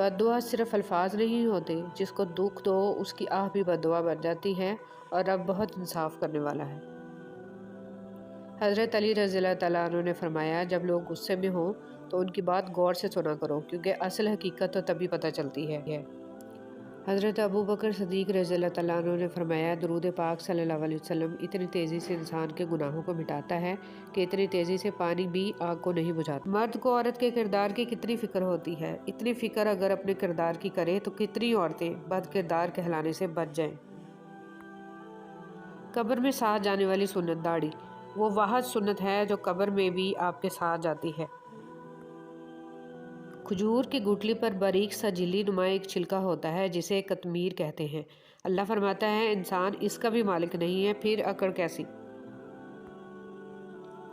बद दुआ सिर्फ अल्फाज नहीं होते, जिसको दुख दो उसकी आह भी बद दुआ बन जाती है, और रब बहुत इंसाफ करने वाला है। हज़रत अली रज़ी ताला अन्हु ने फरमाया, जब लोग गुस्से में हों तो उनकी बात गौर से सुना करो, क्योंकि असल हकीकत तो तभी पता चलती है। हज़रत अबू बकर सदीक़ रज़ी ताला अन्हु ने फरमाया, दुरूद पाक सल्लल्लाहु अलैहि वसल्लम इतनी तेज़ी से इंसान के गुनाहों को मिटाता है कि इतनी तेज़ी से पानी भी आग को नहीं बुझाता। मर्द को औरत के किरदार की कितनी फ़िक्र होती है, इतनी फ़िक्र अगर अपने किरदार की करे तो कितनी औरतें बद किरदार कहलाने से बच जाएं। कब्र में साथ जाने वाली सुन्नत दाढ़ी, वो वाहद सुन्नत है जो कब्र में भी आपके साथ जाती है। खजूर की गुठली पर बारीक सा झिल्ली नुमा एक छिलका होता है जिसे कतमीर कहते हैं। अल्लाह फरमाता है, इंसान इसका भी मालिक नहीं है, फिर अकड़ कैसी।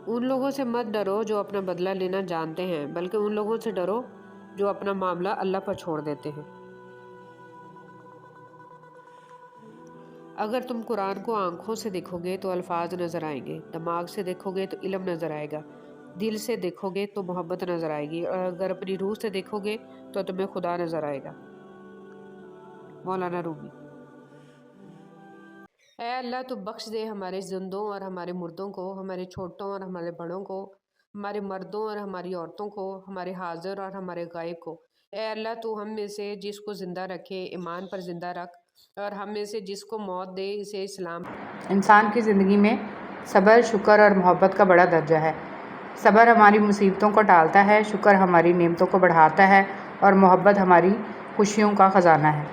उन लोगों से मत डरो जो अपना बदला लेना जानते हैं, बल्कि उन लोगों से डरो जो अपना मामला अल्लाह पर छोड़ देते हैं। अगर तुम कुरान को आंखों से देखोगे तो अल्फाज नज़र आएंगे, दिमाग से देखोगे तो इल्म नज़र आएगा, दिल से देखोगे तो मोहब्बत नज़र आएगी, और अगर अपनी रूह से देखोगे तो तुम्हें खुदा नज़र आएगा। मौलाना रूमी। ऐ अल्लाह, तू बख्श दे हमारे जिंदों और हमारे मुर्दों को, हमारे छोटों और हमारे बड़ों को, हमारे मर्दों और हमारी औरतों को, हमारे हाजिर और हमारे गायब को। ऐ अल्लाह, तू हम में से जिसको ज़िंदा रखे ईमान पर ज़िंदा रख, और हम में से जिसको मौत दे इसे इस्लाम। इंसान की ज़िंदगी में सब्र, शुक्र और मोहब्बत का बड़ा दर्जा है। सब्र हमारी मुसीबतों को टालता है, शुक्र हमारी नेमतों को बढ़ाता है, और मोहब्बत हमारी खुशियों का ख़जाना है।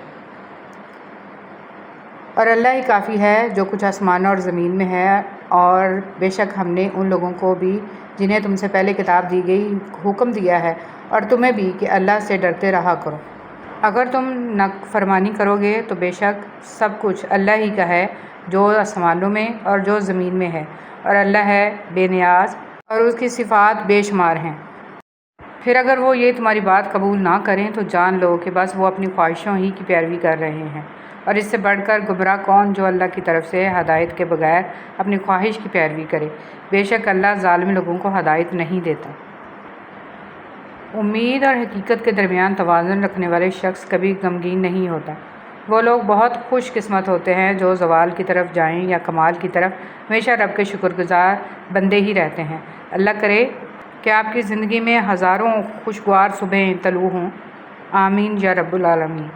और अल्लाह ही काफ़ी है जो कुछ आसमानों और ज़मीन में है। और बेशक हमने उन लोगों को भी जिन्हें तुमसे पहले किताब दी गई हुक्म दिया है, और तुम्हें भी, कि अल्लाह से डरते रहा करो। अगर तुम नाफरमानी करोगे तो बेशक सब कुछ अल्लाह ही का है, जो आसमानों में और जो ज़मीन में है, और अल्लाह है बेनियाज और उसकी सिफ़ात बेशुमार हैं। फिर अगर वो ये तुम्हारी बात कबूल ना करें तो जान लो कि बस वो अपनी ख्वाहिशों ही की पैरवी कर रहे हैं, और इससे बढ़कर गुमराह कौन जो अल्लाह की तरफ से हदायत के बगैर अपनी ख्वाहिश की पैरवी करे। बेशक अल्लाह ज़ालिम लोगों को हदायत नहीं देता। उम्मीद और हकीकत के दरमियान तवाज़ुन रखने वाले शख्स कभी गमगीन नहीं होता। वो लोग बहुत खुश किस्मत होते हैं जो ज़वाल की तरफ जाएं या कमाल की तरफ हमेशा रब के शुक्रगुजार बंदे ही रहते हैं। अल्लाह करे कि आपकी ज़िंदगी में हज़ारों खुशगवार सुबहें तलू हों। आमीन या रब्बुल आलमीन।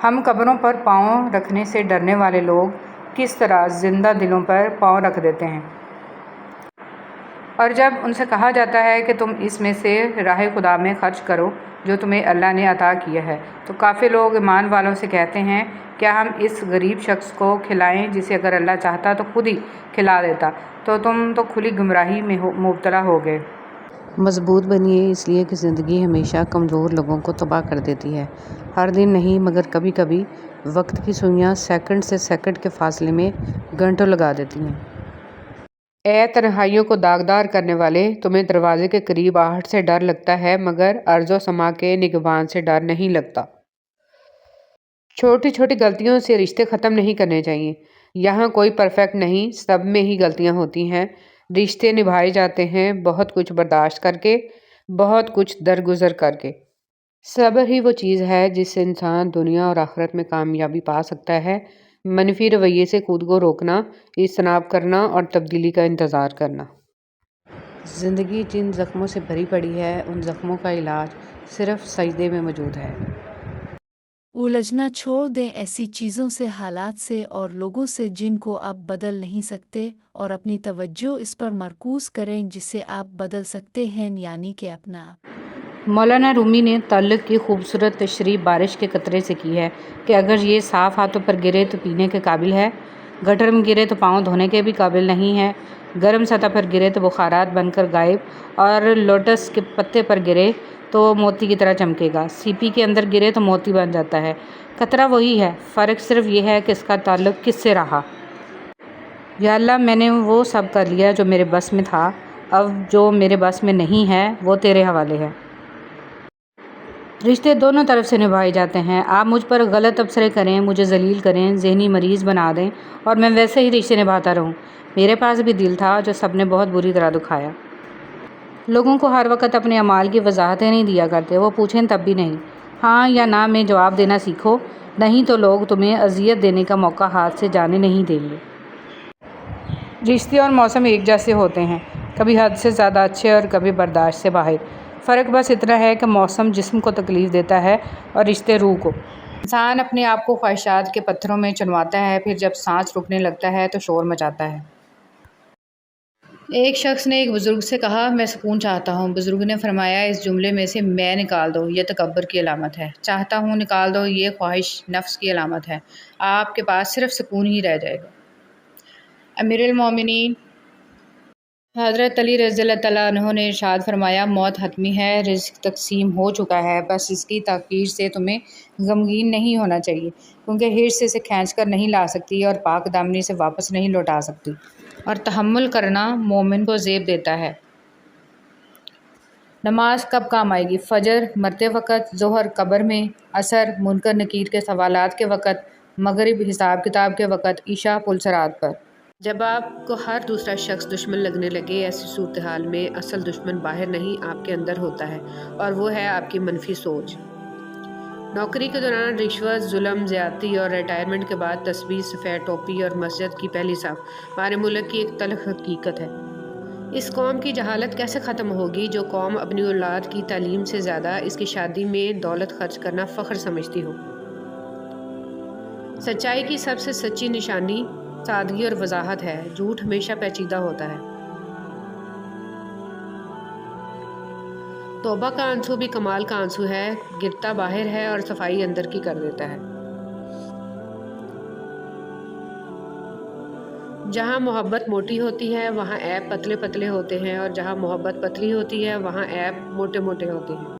हम कब्रों पर पाँव रखने से डरने वाले लोग किस तरह ज़िंदा दिलों पर पाँव रख देते हैं, और जब उनसे कहा जाता है कि तुम इसमें से राह खुदा में खर्च करो जो तुम्हें अल्लाह ने अता किया है, तो काफ़ी लोग ईमान वालों से कहते हैं, क्या हम इस गरीब शख्स को खिलाएं जिसे अगर अल्लाह चाहता तो खुद ही खिला देता। तो तुम तो खुली गुमराही में मुब्तला हो गए। मजबूत बनिए, इसलिए कि ज़िंदगी हमेशा कमज़ोर लोगों को तबाह कर देती है। हर दिन नहीं, मगर कभी कभी वक्त की सुइयां सेकंड से सेकंड के फासले में घंटों लगा देती हैं। ऐ तन्हाइयों को दागदार करने वाले, तुम्हें दरवाजे के करीब आहट से डर लगता है, मगर अर्ज़ो समा के निगहबान से डर नहीं लगता। छोटी छोटी गलतियों से रिश्ते ख़त्म नहीं करने चाहिए। यहाँ कोई परफेक्ट नहीं, सब में ही गलतियाँ होती हैं। रिश्ते निभाए जाते हैं बहुत कुछ बर्दाश्त करके, बहुत कुछ दरगुजर करके। सब्र ही वो चीज़ है जिससे इंसान दुनिया और आखिरत में कामयाबी पा सकता है। मनफी रवैये से खुद को रोकना, इज्तनाब करना और तब्दीली का इंतज़ार करना। ज़िंदगी जिन ज़ख्मों से भरी पड़ी है, उन ज़ख्मों का इलाज सिर्फ सजदे में मौजूद है। उलझना छोड़ दें ऐसी चीज़ों से, हालात से और लोगों से जिनको आप बदल नहीं सकते, और अपनी तवज्जो इस पर मरकूज़ करें जिसे आप बदल सकते हैं, यानी कि अपना आप। मौलाना रूमी ने ताल्लुक़ की खूबसूरत तशरीह बारिश के कतरे से की है कि अगर ये साफ़ हाथों पर गिरे तो पीने के काबिल है, गटर में गिरे तो पाँव धोने के भी काबिल नहीं है, गर्म सतह पर गिरे तो बुखारात बनकर गायब, और लोटस के पत्ते पर गिरे तो मोती की तरह चमकेगा। सीपी के अंदर गिरे तो मोती बन जाता है। कतरा वही है, फ़र्क सिर्फ ये है कि इसका ताल्लुक़ किससे रहा। या अल्लाह, मैंने वो सब कर लिया जो मेरे बस में था, अब जो मेरे बस में नहीं है वो तेरे हवाले है। रिश्ते दोनों तरफ से निभाए जाते हैं। आप मुझ पर गलत तबसरे करें, मुझे जलील करें, ज़हनी मरीज़ बना दें, और मैं वैसे ही रिश्ते निभाता रहूं। मेरे पास भी दिल था जो सबने बहुत बुरी तरह दुखाया। लोगों को हर वक्त अपने अमाल की वजाहतें नहीं दिया करते, वो पूछें तब भी नहीं। ہاں یا نہ میں جواب دینا سیکھو، نہیں تو لوگ تمہیں اذیت دینے کا موقع ہاتھ سے جانے نہیں دیں گے۔ رشتے اور موسم ایک جیسے ہوتے ہیں، کبھی حد سے زیادہ اچھے اور کبھی برداشت سے باہر۔ فرق بس اتنا ہے کہ موسم جسم کو تکلیف دیتا ہے اور رشتے روح کو۔ انسان اپنے آپ کو خواہشات کے پتھروں میں چنواتا ہے، پھر جب سانس رکنے لگتا ہے تو شور مچاتا ہے۔ ایک شخص نے ایک بزرگ سے کہا، میں سکون چاہتا ہوں۔ بزرگ نے فرمایا، اس جملے میں سے میں نکال دو، یہ تکبر کی علامت ہے۔ چاہتا ہوں نکال دو، یہ خواہش نفس کی علامت ہے۔ آپ کے پاس صرف سکون ہی رہ جائے گا۔ امیر المومنین حضرت علی رضی اللہ تعالیٰ عنہ نے ارشاد فرمایا، موت حتمی ہے، رزق تقسیم ہو چکا ہے، بس اس کی تاخیر سے تمہیں غمگین نہیں ہونا چاہیے، کیونکہ حرص اسے کھینچ کر نہیں لا سکتی اور پاک دامنی سے واپس نہیں لوٹا سکتی، اور تحمل کرنا مومن کو زیب دیتا ہے۔ نماز کب کام آئے گی؟ فجر مرتے وقت، ظہر قبر میں، عصر منکر نکیر کے سوالات کے وقت، مغرب حساب کتاب کے وقت، عشاء پل صراط پر۔ جب آپ کو ہر دوسرا شخص دشمن لگنے لگے، ایسی صورتحال میں اصل دشمن باہر نہیں آپ کے اندر ہوتا ہے، اور وہ ہے آپ کی منفی سوچ۔ نوکری کے دوران رشوت، ظلم، زیادتی اور ریٹائرمنٹ کے بعد تسبیح، سفید ٹوپی اور مسجد کی پہلی صف ہمارے ملک کی ایک تلخ حقیقت ہے۔ اس قوم کی جہالت کیسے ختم ہوگی جو قوم اپنی اولاد کی تعلیم سے زیادہ اس کی شادی میں دولت خرچ کرنا فخر سمجھتی ہو؟ سچائی کی سب سے سچی نشانی سادگی اور وضاحت ہے، جھوٹ ہمیشہ پیچیدہ ہوتا ہے۔ توبہ کا آنسو بھی کمال کا آنسو ہے، گرتا باہر ہے اور صفائی اندر کی کر دیتا ہے۔ جہاں محبت موٹی ہوتی ہے وہاں عیب پتلے پتلے ہوتے ہیں، اور جہاں محبت پتلی ہوتی ہے وہاں عیب موٹے موٹے ہوتے ہیں۔